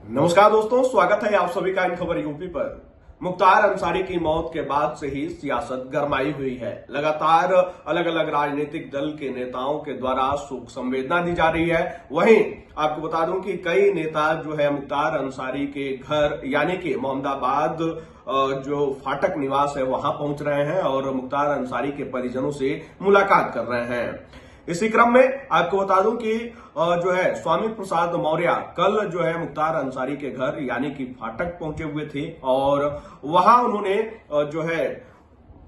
नमस्कार दोस्तों, स्वागत है आप सभी का इन खबर यूपी पर। मुख्तार अंसारी की मौत के बाद से ही सियासत गरमाई हुई है। लगातार अलग अलग राजनीतिक दल के नेताओं के द्वारा शोक संवेदना दी जा रही है। वहीं आपको बता दूं कि कई नेता जो है मुख्तार अंसारी के घर यानी कि मोहम्मदाबाद जो फाटक निवास है वहां पहुंच रहे हैं और मुख्तार अंसारी के परिजनों से मुलाकात कर रहे हैं। इसी क्रम में आपको बता दूं कि जो है स्वामी प्रसाद मौर्य कल जो है मुख्तार अंसारी के घर यानी कि फाटक पहुंचे हुए थे और वहां उन्होंने जो है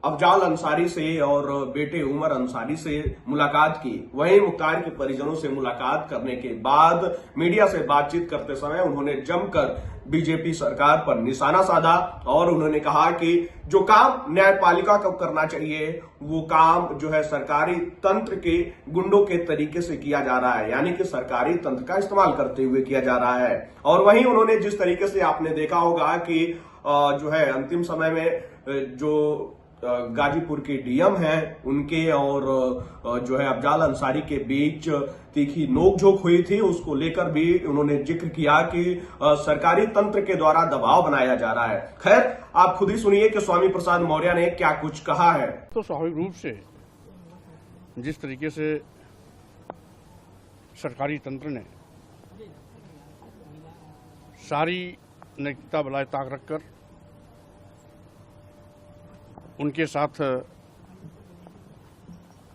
अफजाल अंसारी से और बेटे उमर अंसारी से मुलाकात की। वहीं मुख्तार के परिजनों से मुलाकात करने के बाद मीडिया से बातचीत करते समय उन्होंने जमकर बीजेपी सरकार पर निशाना साधा और उन्होंने कहा कि जो काम न्यायपालिका को करना चाहिए वो काम जो है सरकारी तंत्र के गुंडों के तरीके से किया जा रहा है, यानी कि सरकारी तंत्र का इस्तेमाल करते हुए किया जा रहा है। और वहीं उन्होंने जिस तरीके से आपने देखा होगा कि जो है अंतिम समय में जो गाजीपुर के डीएम हैं उनके और जो है अफजाल अंसारी के बीच तीखी नोकझोंक हुई थी, उसको लेकर भी उन्होंने जिक्र किया कि सरकारी तंत्र के द्वारा दबाव बनाया जा रहा है। खैर, आप खुद ही सुनिए कि स्वामी प्रसाद मौर्य ने क्या कुछ कहा है। तो स्वाभाविक रूप से जिस तरीके से सरकारी तंत्र ने सारी नैतिकता बलाए ताक रखकर उनके साथ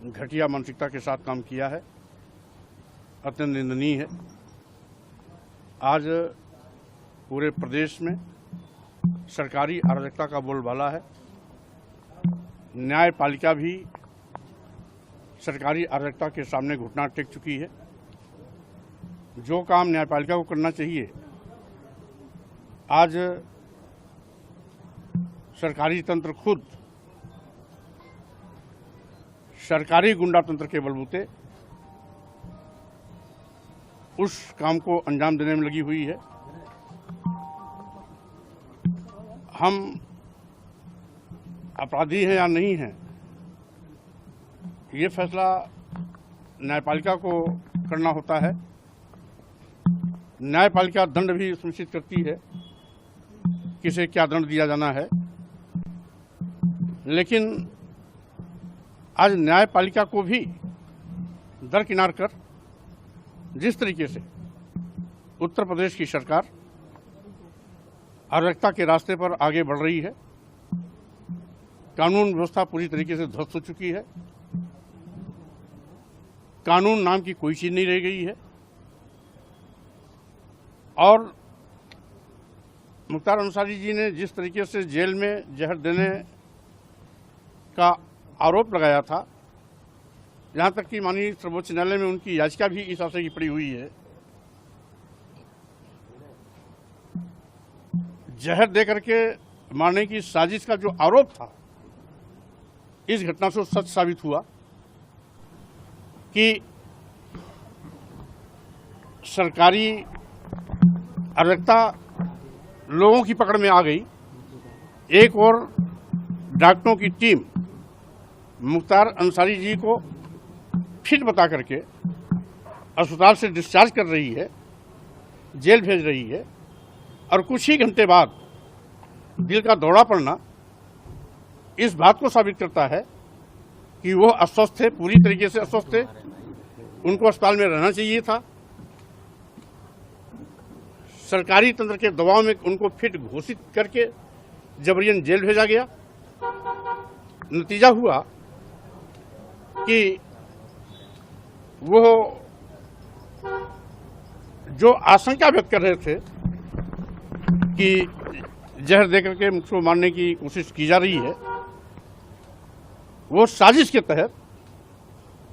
घटिया मानसिकता के साथ काम किया है, अत्यंत निंदनीय है। आज पूरे प्रदेश में सरकारी अराजकता का बोलबाला है। न्यायपालिका भी सरकारी अराजकता के सामने घुटना टेक चुकी है। जो काम न्यायपालिका को करना चाहिए आज सरकारी तंत्र खुद सरकारी गुंडा तंत्र के बलबूते उस काम को अंजाम देने में लगी हुई है। हम अपराधी हैं या नहीं हैं, ये फैसला न्यायपालिका को करना होता है। न्यायपालिका दंड भी सुनिश्चित करती है किसे क्या दंड दिया जाना है, लेकिन आज न्यायपालिका को भी दरकिनार कर जिस तरीके से उत्तर प्रदेश की सरकार अराजकता के रास्ते पर आगे बढ़ रही है, कानून व्यवस्था पूरी तरीके से ध्वस्त हो चुकी है, कानून नाम की कोई चीज नहीं रह गई है और मुख्तार अंसारी जी ने जिस तरीके से जेल में जहर देने का आरोप लगाया था, यहां तक कि माननीय सर्वोच्च न्यायालय में उनकी याचिका भी इस आशय की पड़ी हुई है। जहर देकर के मारने की साजिश का जो आरोप था, इस घटना से सच साबित हुआ कि सरकारी अराजकता लोगों की पकड़ में आ गई। एक और डॉक्टरों की टीम मुख्तार अंसारी जी को फिट बता करके अस्पताल से डिस्चार्ज कर रही है, जेल भेज रही है और कुछ ही घंटे बाद दिल का दौरा पड़ना इस बात को साबित करता है कि वो अस्वस्थ थे, पूरी तरीके से अस्वस्थ थे। उनको अस्पताल में रहना चाहिए था। सरकारी तंत्र के दबाव में उनको फिट घोषित करके जबरियन जेल भेजा गया। नतीजा हुआ कि वो जो आशंका व्यक्त कर रहे थे कि जहर देकर के मुझको मारने की कोशिश की जा रही है, वो साजिश के तहत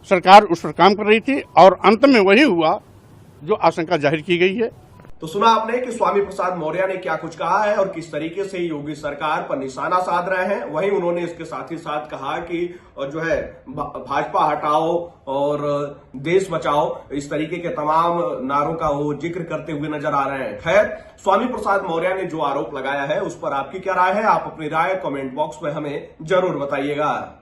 सरकार उस पर काम कर रही थी और अंत में वही हुआ जो आशंका जाहिर की गई है। तो सुना आपने कि स्वामी प्रसाद मौर्य ने क्या कुछ कहा है और किस तरीके से योगी सरकार पर निशाना साध रहे हैं। वहीं उन्होंने इसके साथ ही साथ कहा कि जो है भाजपा हटाओ और देश बचाओ, इस तरीके के तमाम नारों का वो जिक्र करते हुए नजर आ रहे हैं। खैर, स्वामी प्रसाद मौर्य ने जो आरोप लगाया है उस पर आपकी क्या राय है? आप अपनी राय कमेंट बॉक्स में हमें जरूर बताइएगा।